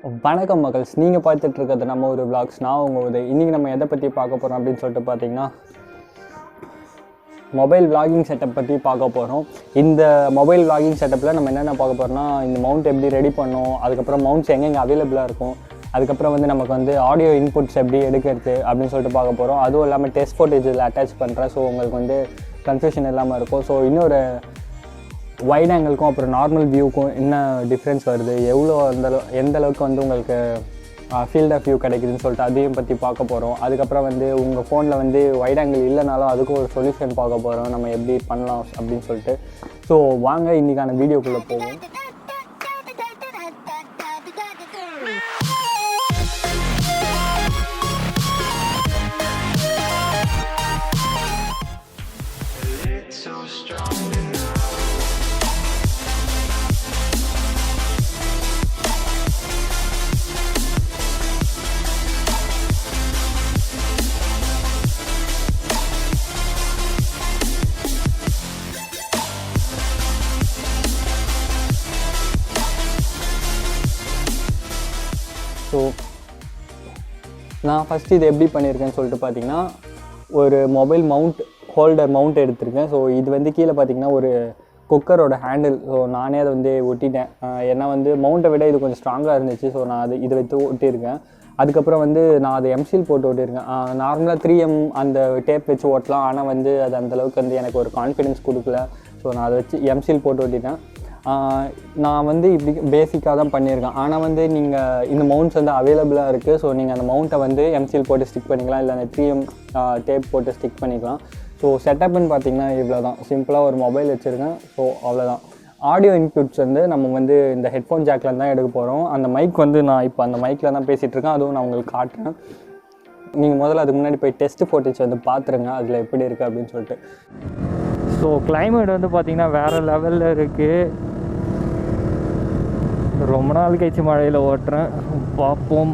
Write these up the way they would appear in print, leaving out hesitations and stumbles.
வணக்கம் மக்கள்ஸ், நீங்கள் பார்த்துட்டு இருக்கிறது நம்ம ஒரு விளாக்ஸ். நான் உங்கள் உதய். இன்றைக்கி நம்ம எதை பற்றி பார்க்க போகிறோம் அப்படின்னு சொல்லிட்டு பார்த்தீங்கன்னா, மொபைல் விளாகிங் செட்டப் பற்றி பார்க்க போகிறோம். இந்த மொபைல் விளாகிங் செட்டப்பில் நம்ம என்னென்ன பார்க்க போகிறோம்னா, இந்த மவுண்ட் எப்படி ரெடி பண்ணோம், அதுக்கப்புறம் மவுண்ட்ஸ் எங்கெங்கே அவைலபிளாக இருக்கும், அதுக்கப்புறம் நமக்கு ஆடியோ இன்புட்ஸ் எப்படி எடுக்கிறது அப்படின்னு சொல்லிட்டு பார்க்க போகிறோம். அதுவும் இல்லாமல் டெஸ்ட் ஃபோட்டேஜ் இதில் அட்டாச் பண்ணுறேன். ஸோ உங்களுக்கு கன்ஃபியூஷன் இல்லாமல் இருக்கும். ஸோ இன்னொரு வைட் ஆங்கிளுக்கும் அப்புறம் நார்மல் வியூக்கும் என்ன டிஃப்ரென்ஸ் வருது, எவ்வளோ எந்த அளவுக்கு உங்களுக்கு ஃபீல்ட் ஆஃப் வியூ கிடைக்குதுன்னு சொல்லிட்டு அதையும் பற்றி பார்க்க போகிறோம். அதுக்கப்புறம் உங்கள் ஃபோனில் வைட் ஆங்கிள் இல்லைனாலும் அதுக்கும் ஒரு சொல்யூஷன் பார்க்க போகிறோம், நம்ம எப்படி பண்ணலாம் அப்படின்னு சொல்லிட்டு. ஸோ வாங்க இன்றைக்கான வீடியோக்குள்ளே போவோம். ஸோ நான் ஃபஸ்ட்டு இது எப்படி பண்ணியிருக்கேன்னு சொல்லிட்டு பார்த்தீங்கன்னா, ஒரு மொபைல் ஹோல்டர் மவுண்ட் எடுத்திருக்கேன். ஸோ இது கீழே பார்த்தீங்கன்னா ஒரு குக்கரோட ஹேண்டில். ஸோ நானே அதை ஒட்டிட்டேன். ஏன்னா மவுண்ட்டை விட இது கொஞ்சம் ஸ்ட்ராங்காக இருந்துச்சு. ஸோ நான் இதை வச்சு ஒட்டியிருக்கேன். அதுக்கப்புறம் நான் அதை எம்சில் போட்டு ஒட்டியிருக்கேன். நார்மலாக 3M அந்த டேப் வச்சு ஓட்டலாம். ஆனால் அது அந்தளவுக்கு எனக்கு ஒரு கான்ஃபிடென்ஸ் கொடுக்கல. ஸோ நான் அதை வச்சு எம்சில் போட்டு ஒட்டிட்டேன். நான் இப்படி பேசிக்காக தான் பண்ணியிருக்கேன். ஆனால் நீங்கள் இந்த மவுண்ட்ஸ் அவைலபிளாக இருக்குது. ஸோ நீங்கள் அந்த மவுண்ட்டை எம்சில் போட்டு ஸ்டிக் பண்ணிக்கலாம், இல்லை அந்த 3M டேப் போட்டு ஸ்டிக் பண்ணிக்கலாம். ஸோ செட்டப்னு பார்த்தீங்கன்னா இவ்வளோ தான். சிம்பிளாக ஒரு மொபைல் வச்சுருக்கேன். ஸோ அவ்வளோதான். ஆடியோ இன்புட்ஸ் நம்ம இந்த ஹெட்ஃபோன் ஜாக்கில் தான் எடுக்க போகிறோம். அந்த மைக் நான் இப்போ அந்த மைக்கில் தான் பேசிகிட்ருக்கேன். அதுவும் நான் உங்களுக்கு காட்டுறேன். நீங்கள் முதல்ல அதுக்கு முன்னாடி போய் டெஸ்ட் ஃபோட்டேஜ் பார்த்துருங்க, அதில் எப்படி இருக்குது அப்படின்னு சொல்லிட்டு. ஸோ கிளைமேட் பார்த்திங்கன்னா வேறு லெவலில் இருக்குது. ரொம்ப நாள் கழிச்சு மழையில் ஓட்டுறேன், பார்ப்போம்.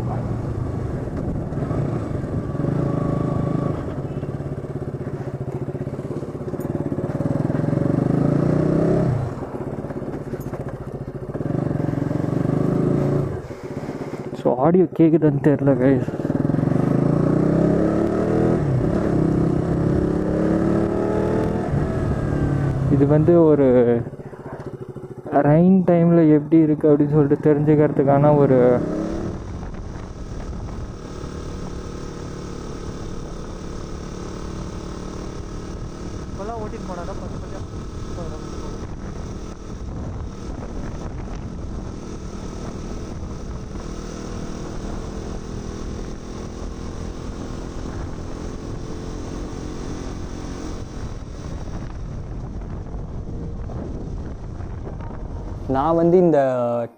ஸோ ஆடியோ கேட்குதுன்னு தெரில கைஸ். இது ஒரு ரெயின் டைமில் எப்படி இருக்குது அப்படின்னு சொல்லிட்டு தெரிஞ்சுக்கிறதுக்கான ஒரு ஓட்டிட்டு போனால் தான் நான் இந்த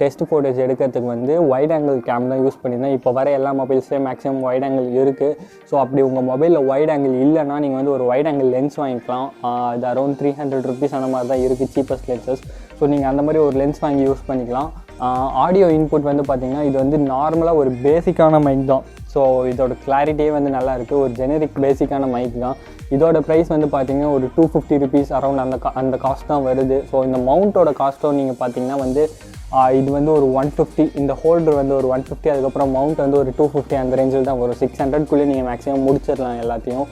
டெஸ்ட் ஃபோட்டோஸ் எடுக்கிறதுக்கு வைட் ஆங்கிள் கேம் தான் யூஸ் பண்ணியிருந்தேன். இப்போ வர எல்லா மொபைல்ஸ்லேயும் மேக்ஸிமம் வைட் ஆங்கிள் இருக்குது. ஸோ அப்படி உங்கள் மொபைலில் வைட் ஆங்கிள் இல்லைன்னா நீங்கள் ஒரு வைட் ஆங்கிள் லென்ஸ் வாங்கிக்கலாம். இது அரௌண்ட் 300 ருபீஸ் அந்த மாதிரி தான் இருக்குது, சீப்பஸ்ட் லென்சஸ். ஸோ நீங்கள் அந்த மாதிரி ஒரு லென்ஸ் வாங்கி யூஸ் பண்ணிக்கலாம். ஆடியோ இன்புட் பார்த்திங்கன்னா இது நார்மலாக ஒரு பேசிக்கான மைக் தான். ஸோ இதோட கிளாரிட்டியே நல்லா இருக்குது. ஒரு ஜெனரிக் பேசிக்கான மைக் தான். இதோட ப்ரைஸ் பார்த்திங்கன்னா ஒரு 250 ருபீஸ் அரௌண்ட் அந்த காஸ்ட் தான் வருது. ஸோ இந்த மவுண்ட்டோட காஸ்ட்டும் நீங்கள் பார்த்திங்கன்னா இது ஒரு 150, இந்த ஹோல்டர் ஒரு 150, அதுக்கப்புறம் மவுண்ட் ஒரு 250 அந்த ரேஞ்சில் தான் வரும். 600க்குள்ளே நீங்கள் மேக்ஸிமம் முடிச்சிடலாம் எல்லாத்தையும்.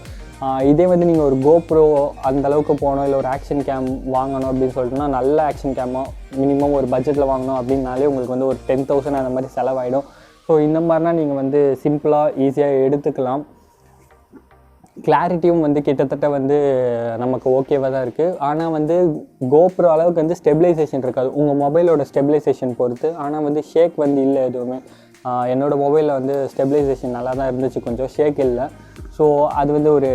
இதே நீங்கள் ஒரு கோப்ரோ அந்தளவுக்கு போகணும், இல்லை ஒரு ஆக்ஷன் கேம் வாங்கணும் அப்படின்னு சொல்லிட்டுனா, நல்ல ஆக்ஷன் கேமாக மினிமம் ஒரு பட்ஜெட்டில் வாங்கணும் அப்படின்னாலே உங்களுக்கு ஒரு 10,000 அந்த மாதிரி செலவாயிடும். ஸோ இந்த மாதிரினா நீங்கள் சிம்பிளாக ஈஸியாக எடுத்துக்கலாம். கிளாரிட்டியும் கிட்டத்தட்ட நமக்கு ஓகேவாக தான் இருக்குது. ஆனால் கோப்ரோ அளவுக்கு ஸ்டெபிலைசேஷன் இருக்காது, உங்கள் மொபைலோட ஸ்டெபிலைசேஷன் பொறுத்து. ஆனால் ஷேக் இல்லை எதுவுமே. என்னோடய மொபைலில் ஸ்டெபிலைசேஷன் நல்லா தான் இருந்துச்சு, கொஞ்சம் ஷேக் இல்லை. ஸோ அது ஒரு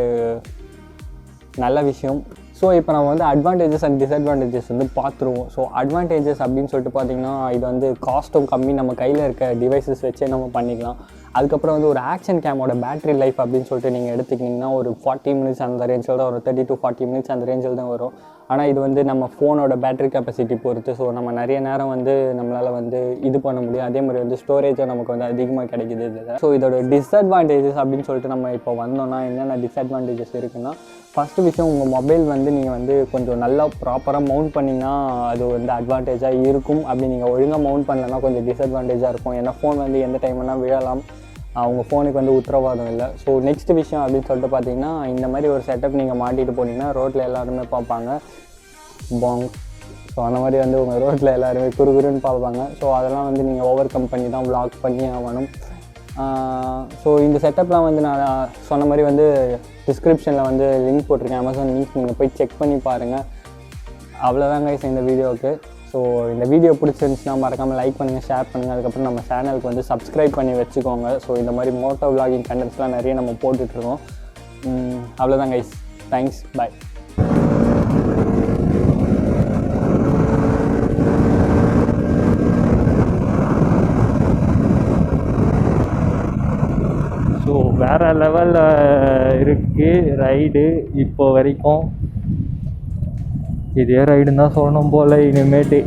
நல்ல விஷயம். ஸோ இப்போ நம்ம அட்வான்டேஜஸ் அண்ட் டிஸ்அட்வான்டேஜஸ் பார்த்துருவோம். ஸோ அட்வான்டேஜஸ் அப்படின்னு சொல்லிட்டு பார்த்திங்கன்னா, இது காஸ்ட்டும் கம்மி, நம்ம கையில் இருக்க டிவைசஸ் வச்சே நம்ம பண்ணிக்கலாம். அதுக்கப்புறம் ஒரு ஆக்ஷன் கேமோட பேட்டரி லைஃப் அப்படின்னு சொல்லிட்டு நீங்கள் எடுத்துக்கிட்டிங்கன்னா ஒரு 40 மினிட்ஸ் அந்த ரேஞ்சில் தான் வரும். 30 to 40 மினிட்ஸ் அந்த ரேஞ்சில் தான் வரும். ஆனால் இது வந்து நம்ம ஃபோனோட பேட்டரி கெப்பாசிட்டி பொறுத்து. ஸோ நம்ம நிறைய நேரம் வந்து நம்மளால் வந்து இது பண்ண முடியும். அதே மாதிரி வந்து ஸ்டோரேஜும் நமக்கு வந்து அதிகமாக கிடைக்குது இதில். ஸோ இதோட டிஸ்அட்வான்டேஜஸ் அப்படின்னு சொல்லிட்டு நம்ம இப்போ வந்தோம்னா என்னென்ன டிஸ்அட்வான்டேஜஸ் இருக்குன்னா, ஃபஸ்ட்டு விஷயம் உங்கள் மொபைல் வந்து நீங்கள் வந்து கொஞ்சம் நல்லா ப்ராப்பராக மவுண்ட் பண்ணிங்கன்னா அது வந்து அட்வான்டேஜாக இருக்கும். அப்படி நீங்கள் ஒழுங்காக மவுண்ட் பண்ணலன்னா கொஞ்சம் டிஸ்அட்வான்டேஜாக இருக்கும். ஏன்னா ஃபோன் வந்து எந்த டைம் வேணால் விழலாம். அவங்க ஃபோனுக்கு வந்து உத்தரவாதம் இல்லை. ஸோ நெக்ஸ்ட் விஷயம் அப்படின்னு சொல்லிட்டு பார்த்தீங்கன்னா, இந்த மாதிரி ஒரு செட்டப் நீங்கள் மாட்டிட்டு போனீங்கன்னா ரோட்டில் எல்லாருமே பார்ப்பாங்க பாங். ஸோ அந்த மாதிரி வந்து உங்கள் ரோட்டில் எல்லாருமே குறுகுறுன்னு பார்ப்பாங்க. ஸோ அதெல்லாம் வந்து நீங்கள் ஓவர் கம் பண்ணி தான் vlog பண்ணி ஆகணும். ஸோ இந்த செட்டப்லாம் வந்து நான் சொன்ன மாதிரி வந்து டிஸ்கிரிப்ஷனில் வந்து லிங்க் போட்டிருக்கேன், அமேசான் லிங்க். நீங்கள் போய் செக் பண்ணி பாருங்கள். அவ்வளோதான் கைஸ் இந்த வீடியோவுக்கு. ஸோ இந்த வீடியோ பிடிச்சிருந்துச்சுன்னா மறக்காமல் லைக் பண்ணுங்கள், ஷேர் பண்ணுங்கள். அதுக்கப்புறம் நம்ம சேனலுக்கு வந்து சப்ஸ்கிரைப் பண்ணி வச்சுக்கோங்க. ஸோ இந்த மாதிரி மோட்டோ vlogging கண்டென்ட்ஸ்லாம் நிறைய நம்ம போட்டுட்ருக்கோம். அவ்வளோதான் கைஸ், தேங்க்ஸ், பாய். ஸோ வேறு லெவலில் இருக்குது ரைடு இப்போ வரைக்கும். இதே ரைடுன்னு தான் சொல்லணும் போல் இனிமேட்டு.